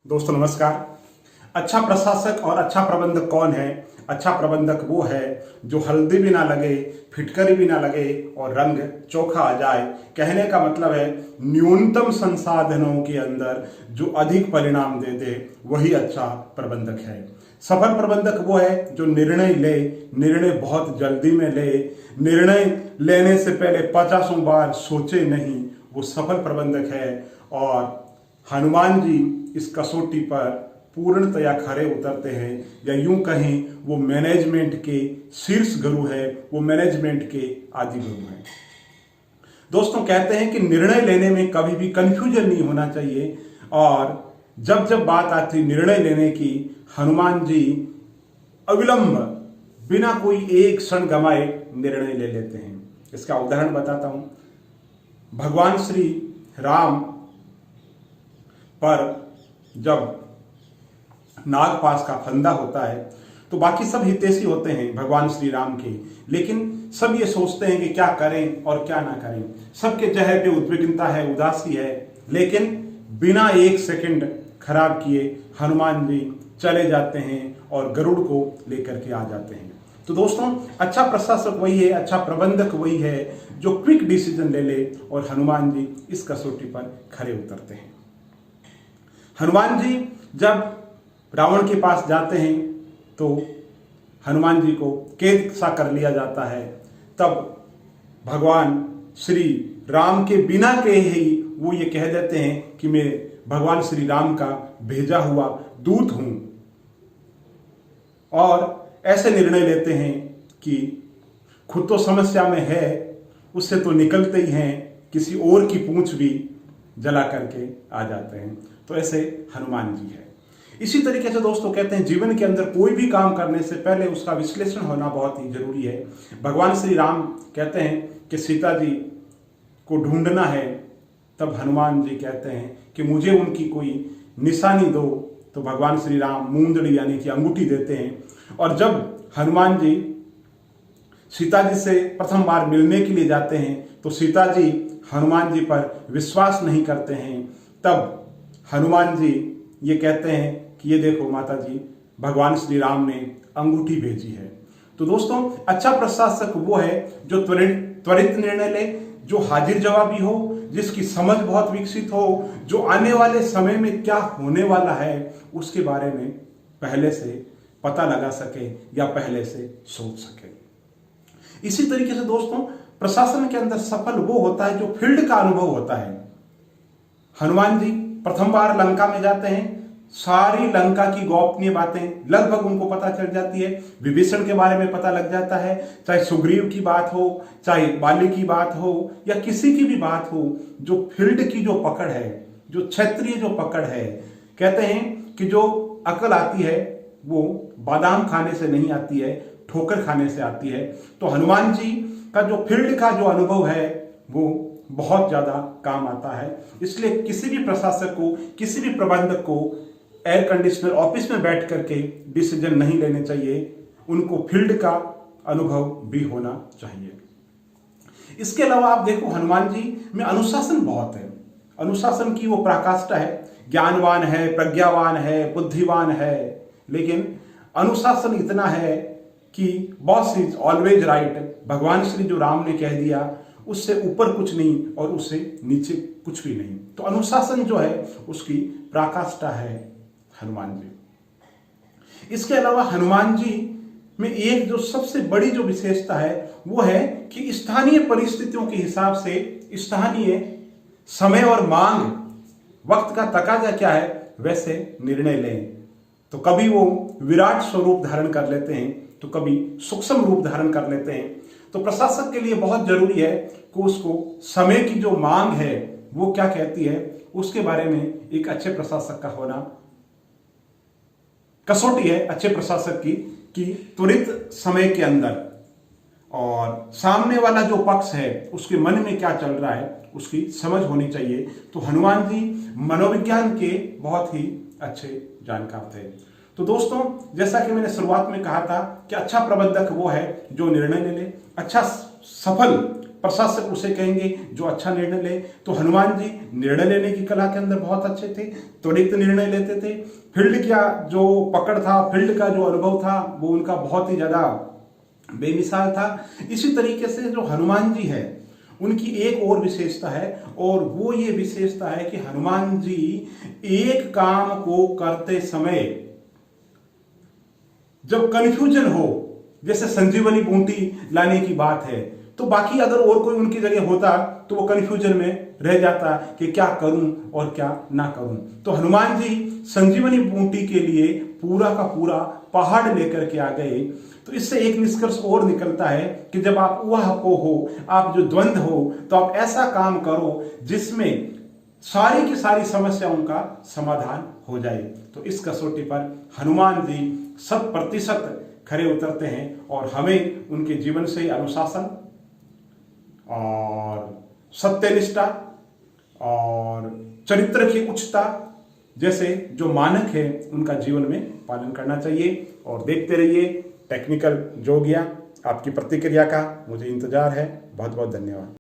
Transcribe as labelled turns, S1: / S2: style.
S1: दोस्तों नमस्कार। अच्छा प्रशासक और अच्छा प्रबंधक कौन है? अच्छा प्रबंधक वो है जो हल्दी भी ना लगे, फिटकरी भी ना लगे और रंग चोखा आ जाए। कहने का मतलब है न्यूनतम संसाधनों के अंदर जो अधिक परिणाम दे दे वही अच्छा प्रबंधक है। सफल प्रबंधक वो है जो निर्णय ले, निर्णय बहुत जल्दी में ले, निर्णय लेने से पहले 50 बार सोचे नहीं, वो सफल प्रबंधक है। और हनुमान जी इस कसौटी पर पूर्णतया खरे उतरते हैं, या यूं कहें वो मैनेजमेंट के शीर्ष गुरु है, वो मैनेजमेंट के आदि गुरु हैं। दोस्तों कहते हैं कि निर्णय लेने में कभी भी कंफ्यूजन नहीं होना चाहिए, और जब जब बात आती निर्णय लेने की, हनुमान जी अविलंब बिना कोई एक क्षण गंवाए निर्णय ले लेते हैं। इसका उदाहरण बताता हूं। भगवान श्री राम पर जब नागपाश का फंदा होता है तो बाकी सब हितैषी होते हैं भगवान श्री राम के, लेकिन सब ये सोचते हैं कि क्या करें और क्या ना करें। सबके चेहरे पे उद्विग्नता है, उदासी है, लेकिन बिना एक सेकंड खराब किए हनुमान जी चले जाते हैं और गरुड़ को लेकर के आ जाते हैं। तो दोस्तों अच्छा प्रशासक वही है, अच्छा प्रबंधक वही है जो क्विक डिसीजन ले ले, और हनुमान जी इस कसौटी पर खरे उतरते हैं। हनुमान जी जब रावण के पास जाते हैं तो हनुमान जी को कैद सा कर लिया जाता है। तब भगवान श्री राम के बिना कहे ही वो ये कह देते हैं कि मैं भगवान श्री राम का भेजा हुआ दूत हूं, और ऐसे निर्णय लेते हैं कि खुद तो समस्या में है, उससे तो निकलते ही हैं, किसी और की पूंछ भी जला करके आ जाते हैं। तो ऐसे हनुमान जी है। इसी तरीके से दोस्तों कहते हैं जीवन के अंदर कोई भी काम करने से पहले उसका विश्लेषण होना बहुत ही जरूरी है। भगवान श्री राम कहते हैं कि सीता जी को ढूंढना है, तब हनुमान जी कहते हैं कि मुझे उनकी कोई निशानी दो। तो भगवान श्री राम मूंदड़ी यानी कि अंगूठी देते हैं, और जब हनुमान जी सीता जी से प्रथम बार मिलने के लिए जाते हैं तो सीता जी हनुमान जी पर विश्वास नहीं करते हैं। तब हनुमान जी ये कहते हैं कि ये देखो माता जी, भगवान श्री राम ने अंगूठी भेजी है। तो दोस्तों अच्छा प्रशासक वो है जो त्वरित निर्णय ले, जो हाजिर जवाबी हो, जिसकी समझ बहुत विकसित हो, जो आने वाले समय में क्या होने वाला है उसके बारे में पहले से पता लगा सके या पहले से सोच सके। इसी तरीके से दोस्तों प्रशासन के अंदर सफल वो होता है जो फील्ड का अनुभव होता है। हनुमान जी प्रथम बार लंका में जाते हैं, सारी लंका की गोपनीय बातें लगभग उनको पता चल जाती है। विभीषण के बारे में पता लग जाता है, चाहे सुग्रीव की बात हो, चाहे बाली की बात हो, या किसी की भी बात हो। जो फील्ड की जो पकड़ है, जो क्षेत्रीय जो पकड़ है, कहते हैं कि जो अकल आती है वो बादाम खाने से नहीं आती है, ठोकर खाने से आती है। तो हनुमान जी का जो फील्ड का जो अनुभव है वो बहुत ज्यादा काम आता है। इसलिए किसी भी प्रशासक को, किसी भी प्रबंधक को एयर कंडीशनर ऑफिस में बैठ करके डिसीजन नहीं लेने चाहिए, उनको फील्ड का अनुभव भी होना चाहिए। इसके अलावा आप देखो हनुमान जी में अनुशासन बहुत है। अनुशासन की वो पराकाष्ठा है, ज्ञानवान है, प्रज्ञावान है, बुद्धिमान है, लेकिन अनुशासन इतना है कि बॉस इज ऑलवेज राइट। भगवान श्री जो राम ने कह दिया उससे ऊपर कुछ नहीं और उससे नीचे कुछ भी नहीं। तो अनुशासन जो है उसकी पराकाष्ठा है हनुमान जी। इसके अलावा हनुमान जी में एक जो सबसे बड़ी जो विशेषता है वो है कि स्थानीय परिस्थितियों के हिसाब से, स्थानीय समय और मांग, वक्त का तकाजा क्या है वैसे निर्णय लें। तो कभी वो विराट स्वरूप धारण कर लेते हैं तो कभी सूक्ष्म रूप धारण कर लेते हैं। तो प्रशासक के लिए बहुत जरूरी है कि उसको समय की जो मांग है वो क्या कहती है उसके बारे में एक अच्छे प्रशासक का होना कसौटी है अच्छे प्रशासक की, कि त्वरित समय के अंदर और सामने वाला जो पक्ष है उसके मन में क्या चल रहा है उसकी समझ होनी चाहिए। तो हनुमान जी मनोविज्ञान के बहुत ही अच्छे जानकार थे। तो दोस्तों जैसा कि मैंने शुरुआत में कहा था कि अच्छा प्रबंधक वो है जो निर्णय ले ले, अच्छा सफल प्रशासक उसे कहेंगे जो अच्छा निर्णय ले। तो हनुमान जी निर्णय लेने की कला के अंदर बहुत अच्छे थे, त्वरित निर्णय लेते थे। फील्ड का जो पकड़ था, फील्ड का जो अनुभव था, वो उनका बहुत ही ज्यादा बेमिसाल था। इसी तरीके से जो हनुमान जी है, उनकी एक और विशेषता है, और वो ये विशेषता है कि हनुमान जी एक काम को करते समय जब कंफ्यूजन हो, जैसे संजीवनी बूटी लाने की बात है, तो बाकी अगर और कोई उनकी जगह होता तो वो कंफ्यूजन में रह जाता कि क्या करूं और क्या ना करूं। तो हनुमान जी संजीवनी बूटी के लिए पूरा का पूरा पहाड़ लेकर के आ गए। तो इससे एक निष्कर्ष और निकलता है कि जब आप वह को हो, आप जो द्वंद्व हो, तो आप ऐसा काम करो जिसमें सारी की सारी समस्याओं का समाधान हो जाए। तो इस कसौटी पर हनुमान जी 100% खरे उतरते हैं, और हमें उनके जीवन से अनुशासन और सत्यनिष्ठा और चरित्र की उच्चता जैसे जो मानक है उनका जीवन में पालन करना चाहिए। और देखते रहिए टेक्निकल जोगिया। आपकी प्रतिक्रिया का मुझे इंतजार है। बहुत बहुत धन्यवाद।